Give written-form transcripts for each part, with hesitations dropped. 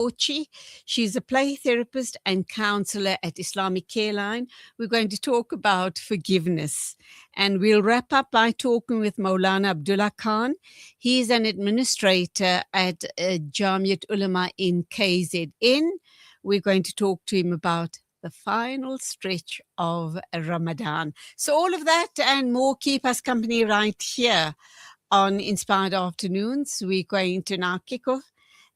Ochi. She's a play therapist and counselor at Islamic Careline. We're going to talk about forgiveness. And we'll wrap up by talking with Maulana Abdullah Khan. He's an administrator at Jamiat Ulama in KZN. We're going to talk to him about the final stretch of Ramadan. So all of that and more, keep us company right here on Inspired Afternoons. We're going to now kick off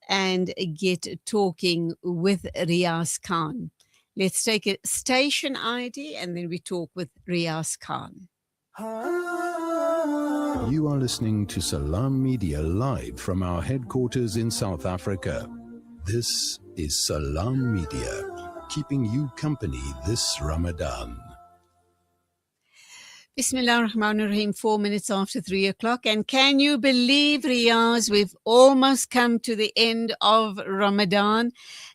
and get talking with Riyaaz Khan. Let's take a station ID and then we talk with Riyaaz Khan. You are listening to Salam Media live from our headquarters in South Africa. This is Salam Media, keeping you company this Ramadan. Bismillah ar-Rahman ar-Rahim, 4 minutes after 3 o'clock. And can you believe, Riyaaz, we've almost come to the end of Ramadan.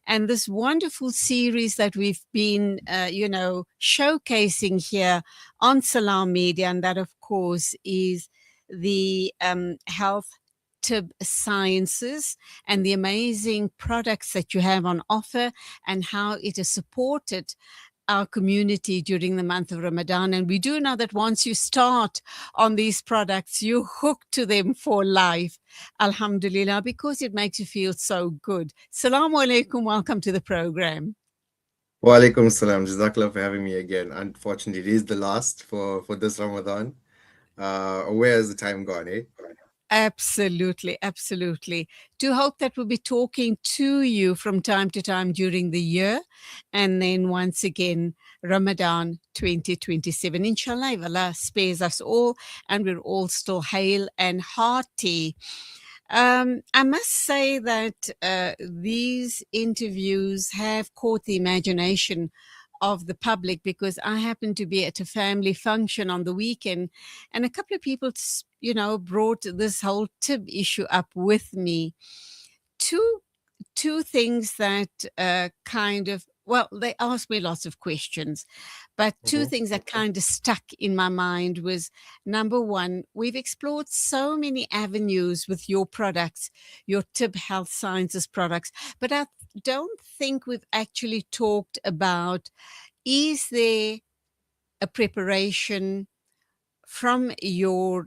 And this wonderful series that we've been, showcasing here on Salam Media, and that, of course, is the health Tibb sciences and the amazing products that you have on offer and how it has supported our community during the month of Ramadan. And we do know that once you start on these products, you hook to them for life. Alhamdulillah, because it makes you feel so good. Assalamu alaikum. Welcome to the program. Wa alaikum salam. Jazakallah for having me again. Unfortunately, it is the last for this Ramadan. Where has the time gone, eh? Absolutely, absolutely. Do hope that we'll be talking to you from time to time during the year. And then once again, Ramadan 2027. Inshallah, if Allah spares us all and we're all still hale and hearty. I must say that these interviews have caught the imagination of the public because I happened to be at a family function on the weekend and a couple of people, brought this whole Tibb issue up with me. Two things that they asked me lots of questions, but two things that kind of stuck in my mind was, number one, we've explored so many avenues with your products, your Tibb Health Sciences products, but I don't think we've actually talked about, is there a preparation from your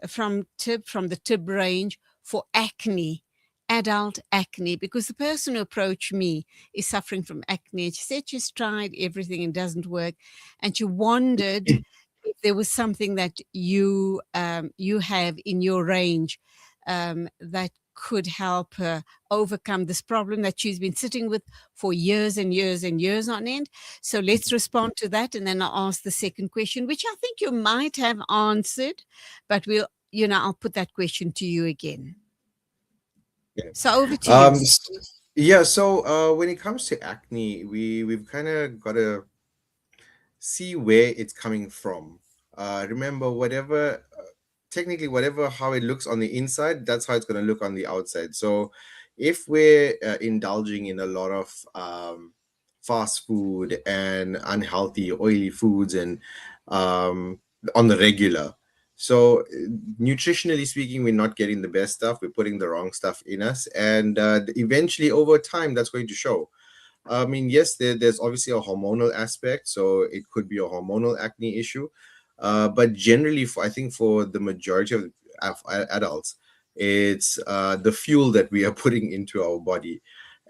from the Tibb range for acne, adult acne? Because the person who approached me is suffering from acne and she said she's tried everything and doesn't work, and she wondered if there was something that you have in your range that could help her overcome this problem that she's been sitting with for years and years and years on end. So let's respond to that, and then I'll ask the second question, which I think you might have answered, but I'll put that question to you again. Yeah. So over to you. So when it comes to acne, we've kind of got to see where it's coming from. Remember, whatever how it looks on the inside, that's how it's going to look on the outside. So if we're indulging in a lot of fast food and unhealthy oily foods and on the regular, so nutritionally speaking, we're not getting the best stuff, we're putting the wrong stuff in us, and eventually over time that's going to show. I mean, yes, there's obviously a hormonal aspect, so it could be a hormonal acne issue. But generally, I think for the majority of adults, it's the fuel that we are putting into our body.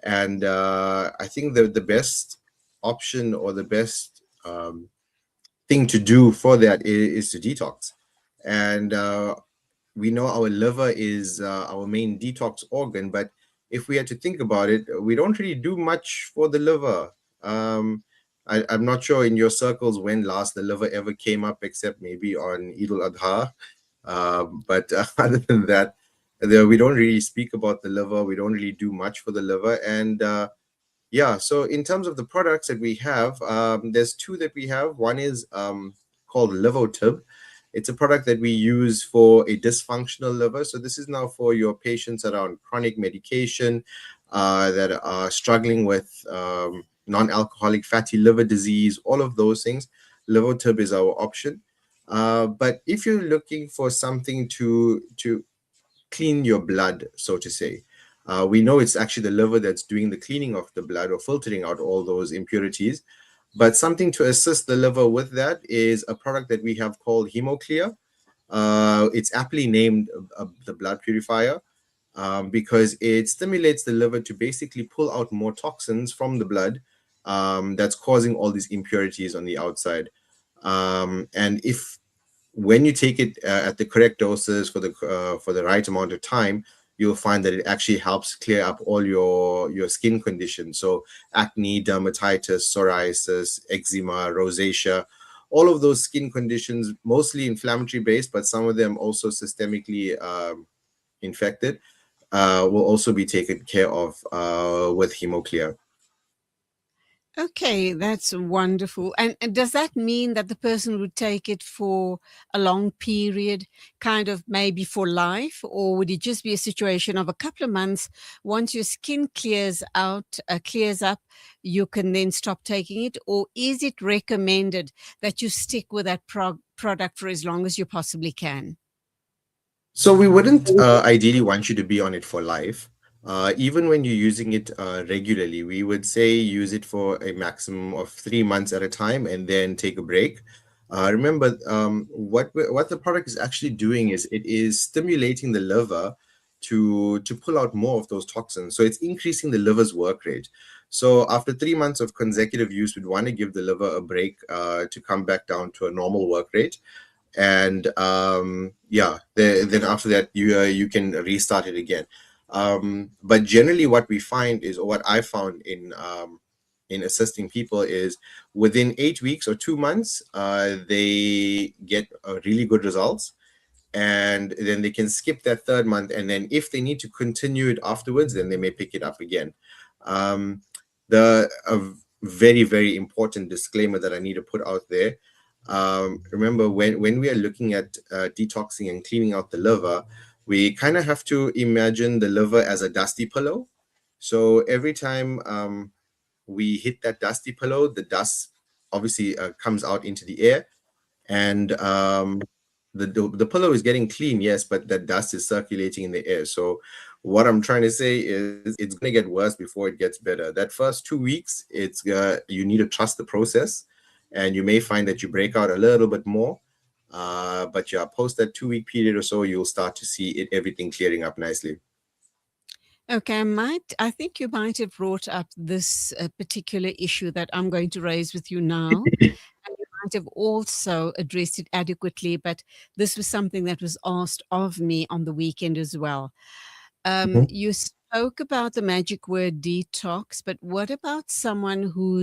And I think the best option or the best thing to do for that is to detox. And we know our liver is our main detox organ, but if we had to think about it, we don't really do much for the liver. I'm not sure in your circles when last the liver ever came up, except maybe on Eid al-Adha. But other than that, we don't really speak about the liver. We don't really do much for the liver. And so in terms of the products that we have, there's two that we have. One is called Livo-Tibb. It's a product that we use for a dysfunctional liver. So this is now for your patients that are on chronic medication, that are struggling with non-alcoholic fatty liver disease, all of those things. Livo-Tibb is our option. But if you're looking for something to clean your blood, so to say, We know it's actually the liver that's doing the cleaning of the blood or filtering out all those impurities. But something to assist the liver with that is a product that we have called HemoClear. It's aptly named the blood purifier, because it stimulates the liver to basically pull out more toxins from the blood, that's causing all these impurities on the outside. And if when you take it at the correct doses for the right amount of time, you'll find that it actually helps clear up all your skin conditions. So acne, dermatitis, psoriasis, eczema, rosacea, all of those skin conditions, mostly inflammatory based, but some of them also systemically infected, will also be taken care of with HemoClear. Okay, that's wonderful. And does that mean that the person would take it for a long period, kind of maybe for life, or would it just be a situation of a couple of months? Once your skin clears up, you can then stop taking it, or is it recommended that you stick with that product for as long as you possibly can? So we wouldn't ideally want you to be on it for life. Even when you're using it regularly, we would say use it for a maximum of 3 months at a time and then take a break. Remember, what the product is actually doing is it is stimulating the liver to pull out more of those toxins. So it's increasing the liver's work rate. So after 3 months of consecutive use, we'd want to give the liver a break to come back down to a normal work rate. And yeah, then after that you can restart it again. But generally what we find is, or what I found in assisting people, is within 8 weeks or 2 months, they get really good results, and then they can skip that third month, and then if they need to continue it afterwards, then they may pick it up again. The very, very important disclaimer that I need to put out there: remember, when we are looking at detoxing and cleaning out the liver, we kind of have to imagine the liver as a dusty pillow. So every time we hit that dusty pillow, the dust obviously comes out into the air, and the pillow is getting clean, yes, but that dust is circulating in the air. So what I'm trying to say is it's going to get worse before it gets better. That first 2 weeks, it's you need to trust the process, and you may find that you break out a little bit more, but yeah, post that 2 week period or so, you'll start to see everything clearing up nicely. Okay, I think you might have brought up this particular issue that I'm going to raise with you now. And you might have also addressed it adequately, but this was something that was asked of me on the weekend as well. Mhm. You spoke about the magic word detox, but what about someone who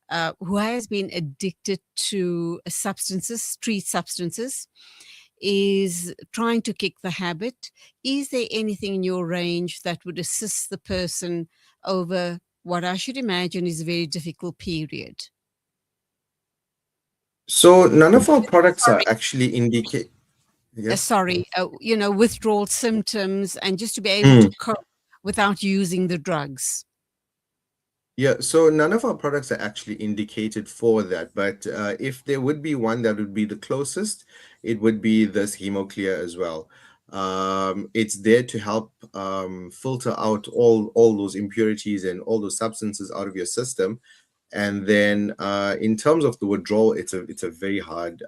has been addicted to substances, street substances, is trying to kick the habit? Is there anything in your range that would assist the person over what I should imagine is a very difficult period? So none of our products are Sorry, actually indicate. Yes. withdrawal symptoms and just to be able to Mm. cope without using the drugs. Yeah, so none of our products are actually indicated for that, but if there would be one that would be the closest, it would be this HemoClear as well. It's there to help filter out all those impurities and all those substances out of your system. And then in terms of the withdrawal, it's a very hard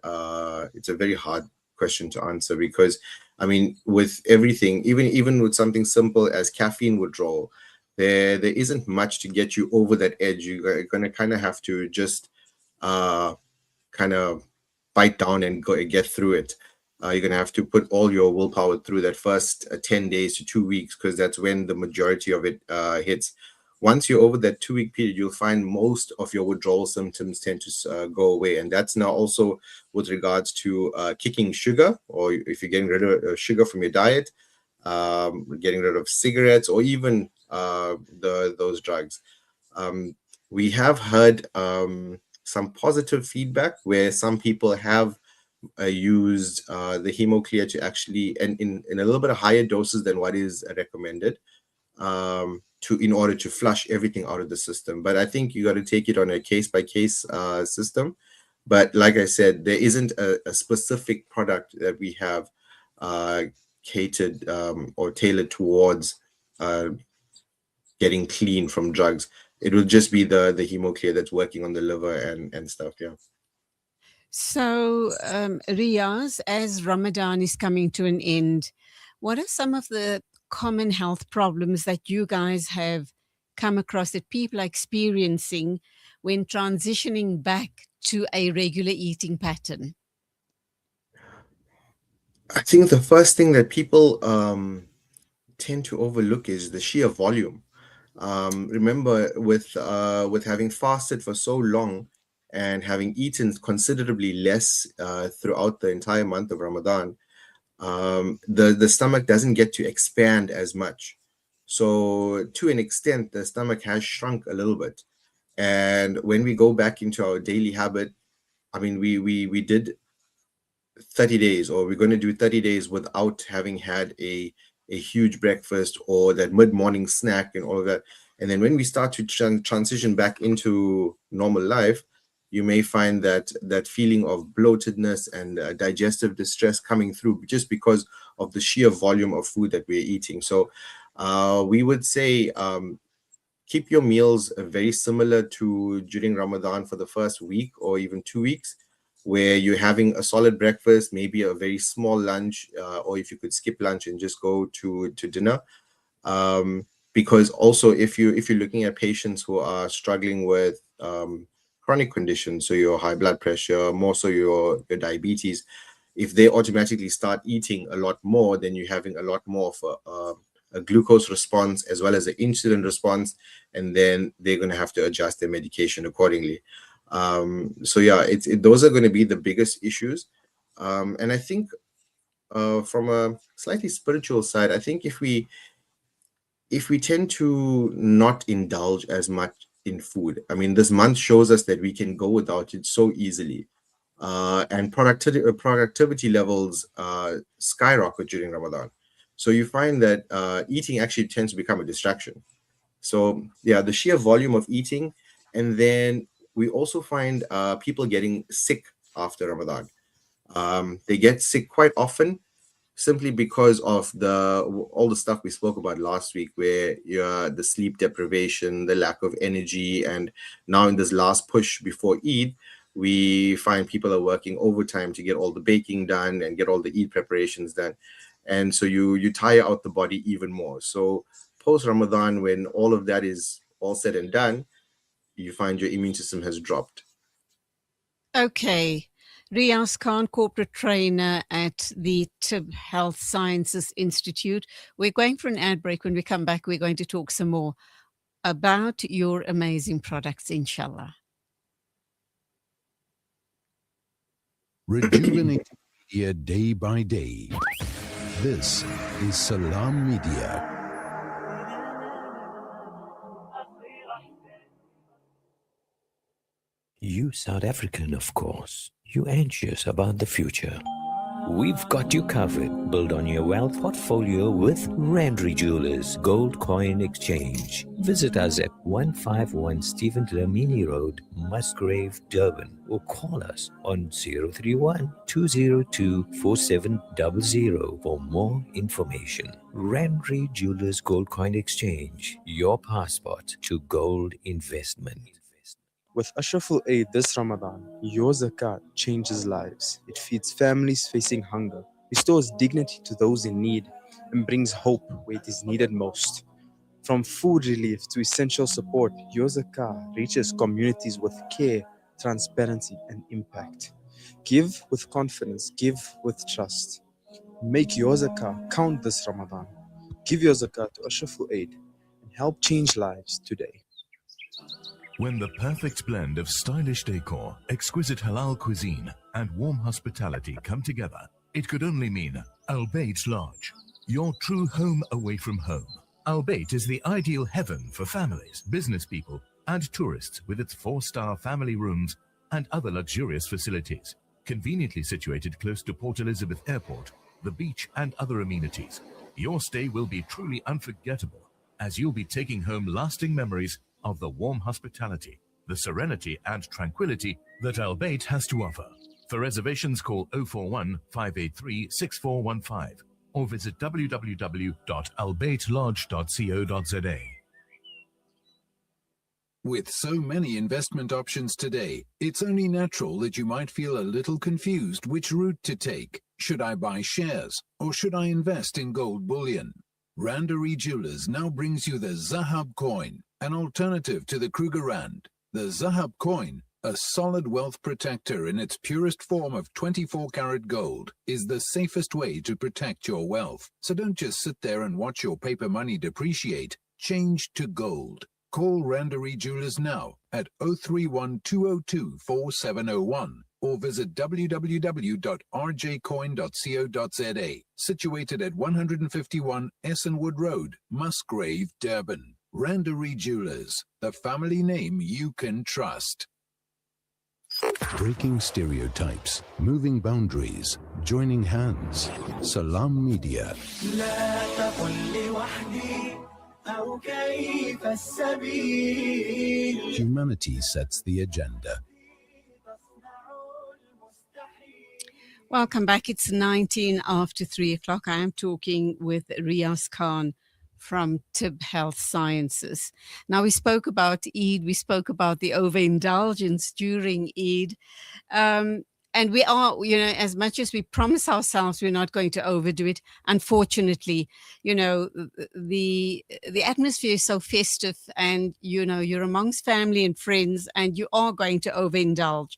question to answer, because I mean, with everything, even with something simple as caffeine withdrawal, there isn't much to get you over that edge. You're gonna kind of have to just uh kind of bite down and go get through it. You're gonna have to put all your willpower through that first 10 days to 2 weeks, because that's when the majority of it hits. Once you're over that 2 week period, you'll find most of your withdrawal symptoms tend to go away, and that's now also with regards to kicking sugar, or if you're getting rid of sugar from your diet, getting rid of cigarettes, or even those drugs. Um, we have heard some positive feedback where some people have used the HemoClear to actually, and in a little bit of higher doses than what is recommended, to in order to flush everything out of the system. But I think you got to take it on a case by case system. But like I said, there isn't a specific product that we have uh, catered or tailored towards getting clean from drugs. It will just be the hemoclear that's working on the liver and stuff. Yeah. So, Riyaaz, as Ramadan is coming to an end, what are some of the common health problems that you guys have come across that people are experiencing when transitioning back to a regular eating pattern? I think the first thing that people tend to overlook is the sheer volume. Remember, with having fasted for so long and having eaten considerably less throughout the entire month of Ramadan, the stomach doesn't get to expand as much. So to an extent, the stomach has shrunk a little bit. And when we go back into our daily habit, I mean, we did 30 days, or we're going to do 30 days without having had a huge breakfast or that mid-morning snack and all of that. And then when we start to transition back into normal life, you may find that feeling of bloatedness and digestive distress coming through just because of the sheer volume of food that we're eating. So we would say keep your meals very similar to during Ramadan for the first week or even 2 weeks, where you're having a solid breakfast, maybe a very small lunch, or if you could skip lunch and just go to dinner. Because also, if you're looking at patients who are struggling with chronic conditions, so your high blood pressure, more so your diabetes, if they automatically start eating a lot more, then you're having a lot more of a glucose response as well as an insulin response, and then they're going to have to adjust their medication accordingly. So yeah, those are going to be the biggest issues. And I think from a slightly spiritual side, I think if we tend to not indulge as much in food, I mean, this month shows us that we can go without it so easily. And productivity levels skyrocket during Ramadan. So you find that eating actually tends to become a distraction. So yeah, the sheer volume of eating, and then we also find people getting sick after Ramadan. They get sick quite often simply because of all the stuff we spoke about last week, where the sleep deprivation, the lack of energy, and now in this last push before Eid, we find people are working overtime to get all the baking done and get all the Eid preparations done, and so you tire out the body even more. So post Ramadan, when all of that is all said and done, you find your immune system has dropped. Okay. Riyaaz Khan, corporate trainer at the Tibb Health Sciences Institute. We're going for an ad break. When we come back, we're going to talk some more about your amazing products, inshallah. Rejuvenating media day by day. This is Salam Media. You South African, of course. You anxious about the future. We've got you covered. Build on your wealth portfolio with Randry Jewelers Gold Coin Exchange. Visit us at 151 Stephen Dlamini Road, Musgrave, Durban, or call us on 031 202 4700 for more information. Randry Jewelers Gold Coin Exchange, your passport to gold investment. With Ashraful Aid this Ramadan, your zakat changes lives. It feeds families facing hunger, restores dignity to those in need, and brings hope where it is needed most. From food relief to essential support, your zakah reaches communities with care, transparency, and impact. Give with confidence, give with trust. Make your zakah count this Ramadan. Give your zakah to Ashraful Aid and help change lives today. When the perfect blend of stylish decor, exquisite halal cuisine, and warm hospitality come together, it could only mean Al Bayt Lodge, your true home away from home. Al Bayt is the ideal heaven for families, business people, and tourists, with its 4-star family rooms and other luxurious facilities. Conveniently situated close to Port Elizabeth Airport, the beach, and other amenities, your stay will be truly unforgettable, as you'll be taking home lasting memories of the warm hospitality, the serenity and tranquility that Al Bayt has to offer. For reservations, call 041 583 6415 or visit www.albaitlodge.co.za. With so many investment options today, it's only natural that you might feel a little confused which route to take. Should I buy shares or should I invest in gold bullion? Randery Jewelers now brings you the Zahab coin, an alternative to the Kruger Rand. The Zahab coin, a solid wealth protector in its purest form of 24-karat gold, is the safest way to protect your wealth. So don't just sit there and watch your paper money depreciate. Change to gold. Call Randery Jewelers now at 031 202 4701 or visit www.rjcoin.co.za, situated at 151 Essenwood Road, Musgrave, Durban. Randery Jewelers, the family name you can trust. Breaking stereotypes, moving boundaries, joining hands. Salam Media. Humanity sets the agenda. Welcome back. It's 19 after 3 o'clock. I am talking with Riyaaz Khan from Tibb Health Sciences. Now, we spoke about Eid. We spoke about the overindulgence during Eid. And we are, as much as we promise ourselves we're not going to overdo it, unfortunately, the atmosphere is so festive and, you're amongst family and friends and you are going to overindulge.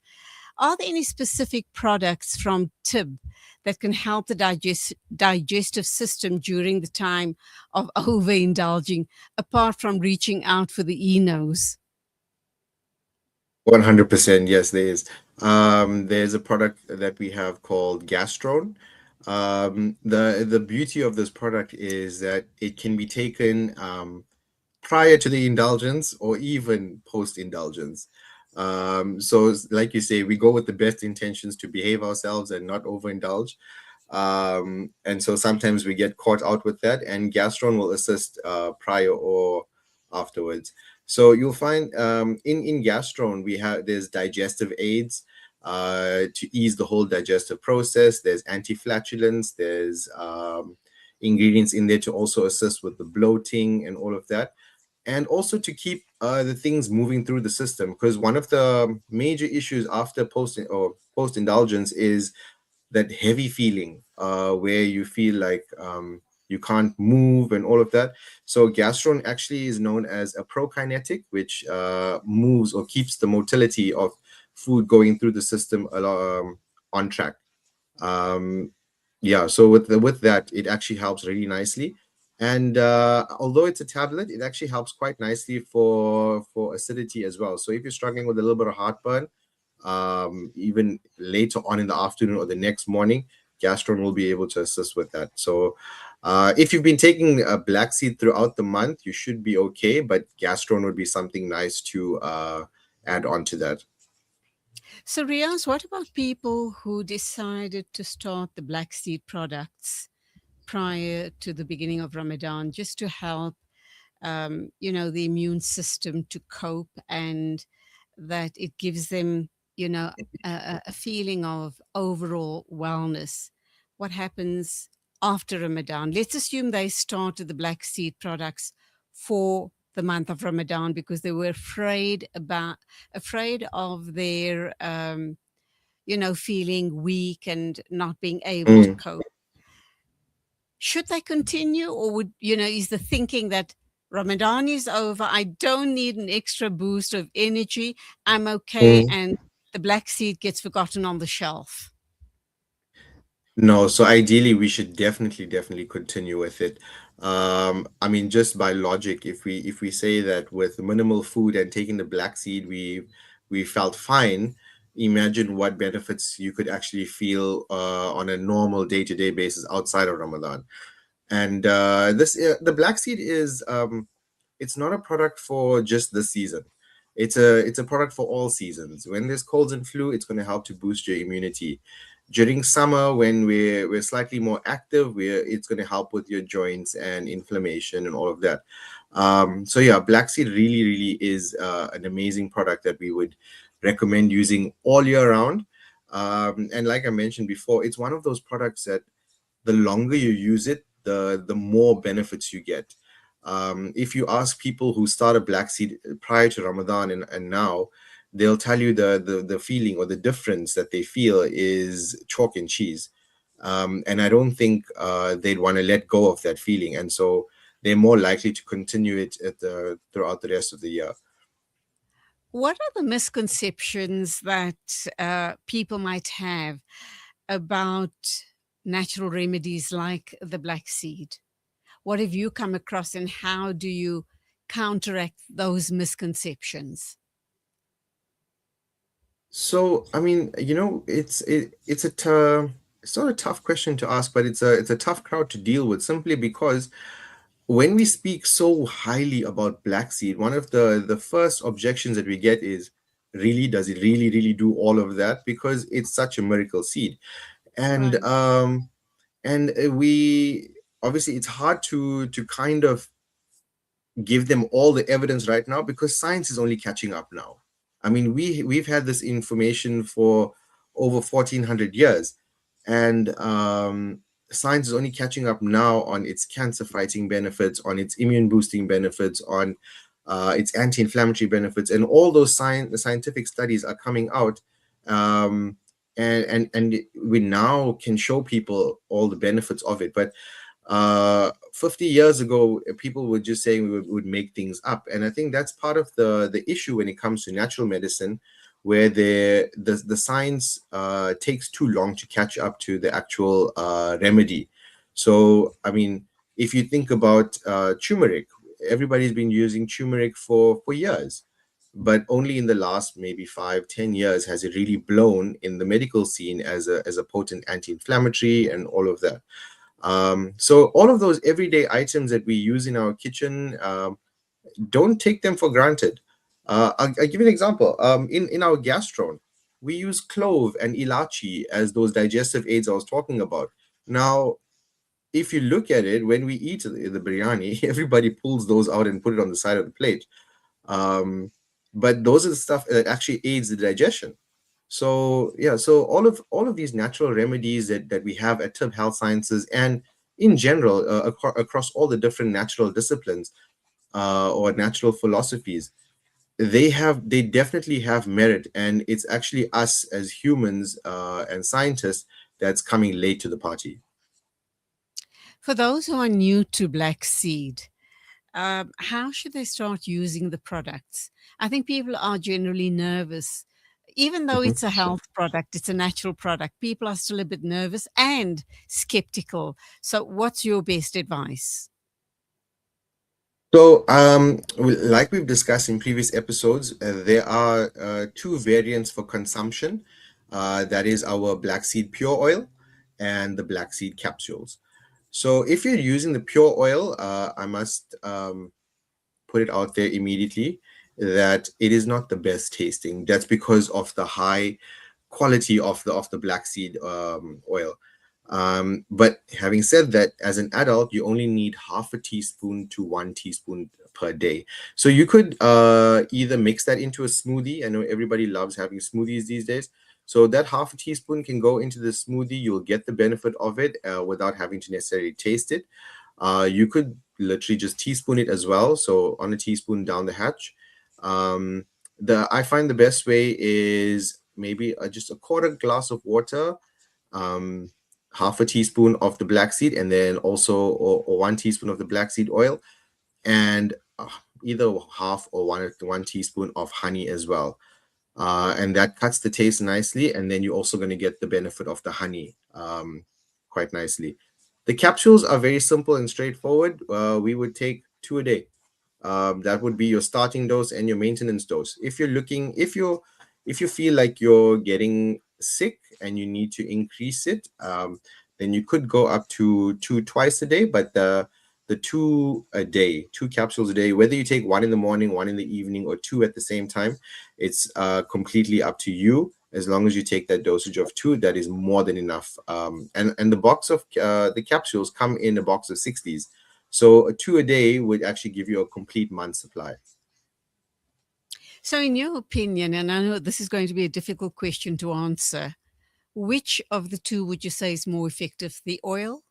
Are there any specific products from Tibb that can help the digestive system during the time of overindulging, apart from reaching out for the Enos? 100%, yes, there is. There's a product that we have called Gastrone. The beauty of this product is that it can be taken prior to the indulgence or even post-indulgence. So like you say, we go with the best intentions to behave ourselves and not overindulge. And so sometimes we get caught out with that, and Gastrone will assist prior or afterwards. So you'll find in Gastrone there's digestive aids to ease the whole digestive process. There's anti-flatulence. There's ingredients in there to also assist with the bloating and all of that, and also to keep the things moving through the system. Because one of the major issues after post indulgence is that heavy feeling where you feel like you can't move and all of that. So Gastrone actually is known as a prokinetic, which moves or keeps the motility of food going through the system on track. So with that, it actually helps really nicely. And although it's a tablet, it actually helps quite nicely for acidity as well. So if you're struggling with a little bit of heartburn, even later on in the afternoon or the next morning, Gastrone will be able to assist with that. So if you've been taking a Blackseed throughout the month, you should be okay, but Gastrone would be something nice to add on to that. So Riyaaz, what about people who decided to start the Blackseed products prior to the beginning of Ramadan, just to help, the immune system to cope, and that it gives them, a feeling of overall wellness? What happens after Ramadan? Let's assume they started the Blackseed products for the month of Ramadan because they were afraid of their, feeling weak and not being able to cope. Should they continue, or is the thinking that Ramadan is over, I don't need an extra boost of energy, I'm okay, and the Blackseed gets forgotten on the shelf? No, so ideally we should definitely continue with it. I mean, just by logic, if we say that with minimal food and taking the Blackseed, we felt fine, imagine what benefits you could actually feel on a normal day-to-day basis outside of Ramadan. And the Blackseed is it's not a product for just this season. It's a product for all seasons. When there's colds and flu, it's going to help to boost your immunity. During summer, when we're slightly more active, it's going to help with your joints and inflammation and all of that. So yeah, Blackseed really is an amazing product that we would recommend using all year round. And like I mentioned before, it's one of those products that the longer you use it, the more benefits you get. If you ask people who started Blackseed prior to Ramadan and now, they'll tell you the feeling or the difference that they feel is chalk and cheese. And I don't think they'd want to let go of that feeling. And so they're more likely to continue it throughout the rest of the year. What are the misconceptions that people might have about natural remedies like the black seed? What have you come across, and how do you counteract those misconceptions? So, I mean, it's not a tough question to ask, but it's a tough crowd to deal with simply because when we speak so highly about black seed, one of the first objections that we get is, really, does it really do all of that? Because it's such a miracle seed. And Right. we obviously, it's hard to kind of give them all the evidence right now because science is only catching up now. I mean, we've had this information for over 1400 years, and science is only catching up now on its cancer fighting benefits, on its immune boosting benefits, on its anti-inflammatory benefits, and all those scientific studies are coming out. And we now can show people all the benefits of it. But 50 years ago, people were just saying we would make things up. And I think that's part of the issue when it comes to natural medicine, where the science takes too long to catch up to the actual remedy. So, I mean, if you think about turmeric, everybody's been using turmeric for years. But only in the last maybe 5-10 years has it really blown in the medical scene as a potent anti-inflammatory and all of that. So all of those everyday items that we use in our kitchen, don't take them for granted. I'll give you an example. In our gastron, we use clove and ilachi as those digestive aids I was talking about. Now, if you look at it, when we eat the biryani, everybody pulls those out and put it on the side of the plate. But those are the stuff that actually aids the digestion. So yeah, so all of these natural remedies that we have at Tibb Health Sciences and in general across all the different natural disciplines or natural philosophies, they definitely have merit, and it's actually us as humans and scientists that's coming late to the party. For those who are new to black seed, how should they start using the products? I think people are generally nervous. Even though Mhm. it's a health product, it's a natural product, people are still a bit nervous and skeptical. So, what's your best advice? So, like we've discussed in previous episodes, there are two variants for consumption. That is our black seed pure oil and the black seed capsules. So, if you're using the pure oil, I must put it out there immediately that it is not the best tasting. That's because of the high quality of the black seed oil. But having said that, as an adult, you only need half a teaspoon to 1 teaspoon per day. So you could either mix that into a smoothie. I know everybody loves having smoothies these days. So that half a teaspoon can go into the smoothie. You'll get the benefit of it without having to necessarily taste it. You could literally just teaspoon it as well. So on a teaspoon down the hatch. I find the best way is maybe just a quarter glass of water, um, half a teaspoon of the black seed, and then also or 1 teaspoon of the black seed oil, and either half or one teaspoon of honey as well. And that cuts the taste nicely, and then you're also going to get the benefit of the honey quite nicely. The capsules are very simple and straightforward. We would take 2 a day. That would be your starting dose and your maintenance dose. If you feel like you're getting sick and you need to increase it, then you could go up to 2 twice a day. But the 2 a day, 2 capsules a day, whether you take 1 in the morning, 1 in the evening, or 2 at the same time, it's completely up to you. As long as you take that dosage of 2, that is more than enough. And the box of the capsules come in a box of 60s. So a 2 a day would actually give you a complete month's supply. So, in your opinion, and I know this is going to be a difficult question to answer, which of the two would you say is more effective, the oil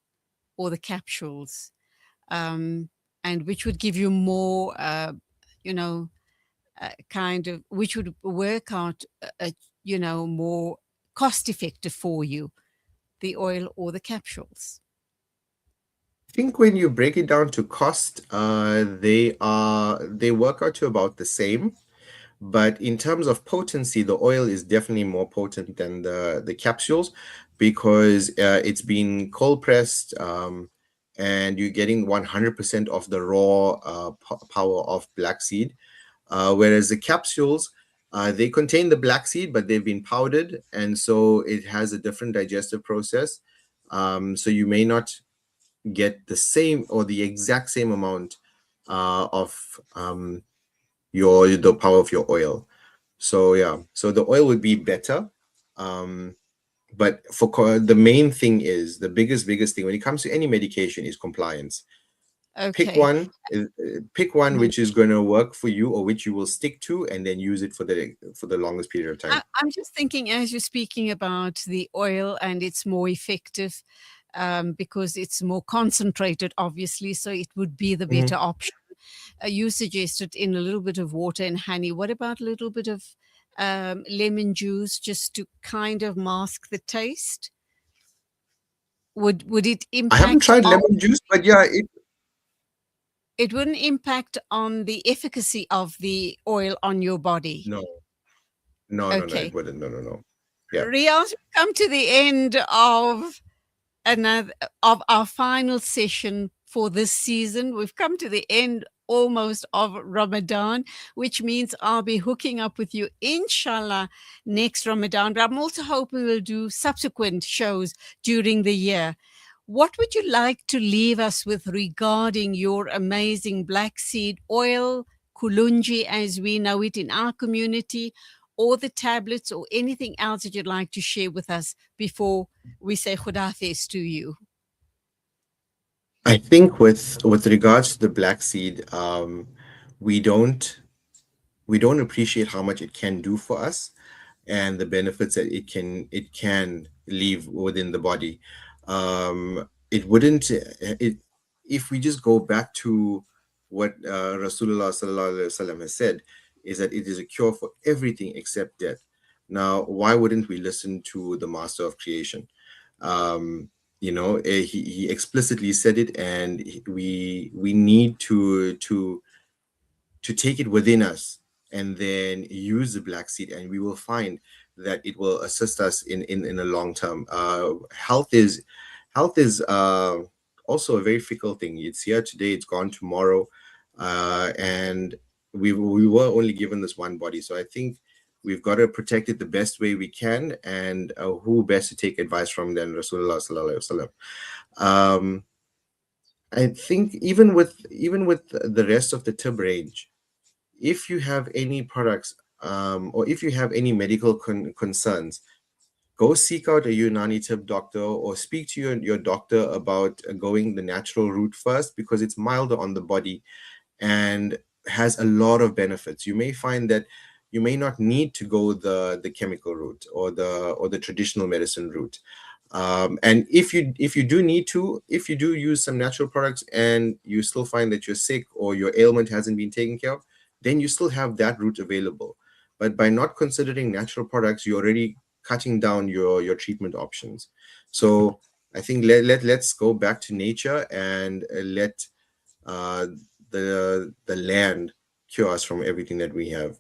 or the capsules, and which would give you more, you know, kind of, which would work out, more cost effective for you, the oil or the capsules? I think when you break it down to cost, they work out to about the same. But in terms of potency, the oil is definitely more potent than the capsules because it's been cold pressed, and you're getting 100% of the raw power of blackseed. Whereas the capsules, they contain the blackseed, but they've been powdered, and so it has a different digestive process. So you may not get the same or the exact same amount of the power of your oil. So yeah, so the oil would be better. But the main thing is the biggest thing when it comes to any medication is compliance. Pick Okay. one, which is going to work for you or which you will stick to, and then use it for the longest period of time. I'm just thinking, as you're speaking about the oil, and it's more effective because it's more concentrated, obviously, so it would be the better option. You suggested in a little bit of water and honey. What about a little bit of lemon juice just to kind of mask the taste? Would it I haven't impact tried on, lemon juice, but yeah, it wouldn't impact on the efficacy of the oil on your body? no, no, Okay. it wouldn't. No. Yeah. Riyaaz, we've come to the end of another of our final session for this season. We've come to the end almost of Ramadan, which means I'll be hooking up with you, inshallah, next Ramadan. But I'm also hoping we'll do subsequent shows during the year. What would you like to leave us with regarding your amazing black seed oil, kulunji as we know it in our community, or the tablets, or anything else that you'd like to share with us before we say Khudafez to you? I think with regards to the black seed, we don't appreciate how much it can do for us and the benefits that it can leave within the body. It wouldn't it If we just go back to what Rasulullah sallallahu alaihi wasallam has said, is that it is a cure for everything except death. Now, why wouldn't we listen to the master of creation? He explicitly said it, and we need to take it within us and then use the black seed, and we will find that it will assist us in a long term. Health is also a very fickle thing. It's here today, it's gone tomorrow, and we were only given this one body. So I think we've got to protect it the best way we can, and who best to take advice from than Rasulullah sallallahu alaihi wasallam. I think even with the rest of the Tibb range, if you have any products, or if you have any medical concerns, go seek out a Unani Tibb doctor or speak to your doctor about going the natural route first, because it's milder on the body and has a lot of benefits. You may find that you may not need to go the chemical route or the traditional medicine route. And if you do need to, if you do use some natural products and you still find that you're sick or your ailment hasn't been taken care of, then you still have that route available. But by not considering natural products, you're already cutting down your treatment options. So I think let's go back to nature and let the land cure us from everything that we have.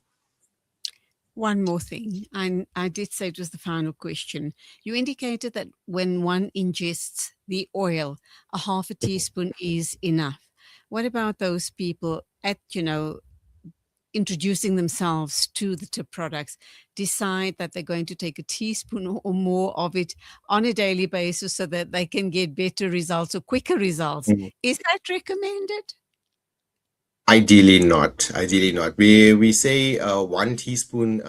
One more thing, and I did say it was the final question. You indicated that when one ingests the oil, a half a teaspoon is enough. What about those people at, introducing themselves to the Tibb products, decide that they're going to take a teaspoon or more of it on a daily basis so that they can get better results or quicker results? Is that recommended? Ideally not. We say 1 teaspoon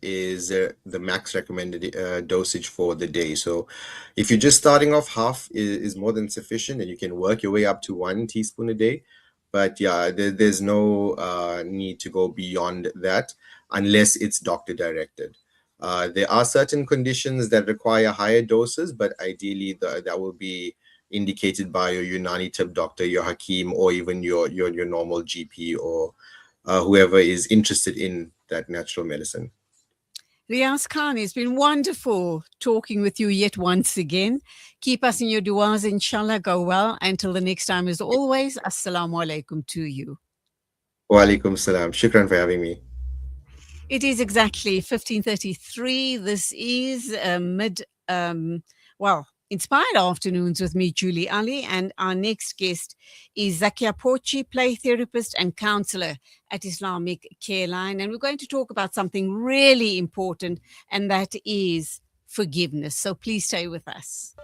is the max recommended dosage for the day. So if you're just starting off, half is more than sufficient, and you can work your way up to 1 teaspoon a day. But yeah, there's no need to go beyond that unless it's doctor directed. There are certain conditions that require higher doses, but ideally that will be indicated by your Unani Tibb doctor, your Hakim, or even your normal GP, or whoever is interested in that natural medicine. Riyaaz Khan, it's been wonderful talking with you yet once again. Keep us in your du'as, inshallah. Go well. Until the next time, as always, assalamu alaikum to you. Wa alaikum salam. Shukran for having me. It is exactly 15:33. This is Inspired Afternoons with me, Julie Ali, and our next guest is Zakia Pochi, play therapist and counselor at Islamic Careline. And we're going to talk about something really important, and that is forgiveness. So please stay with us.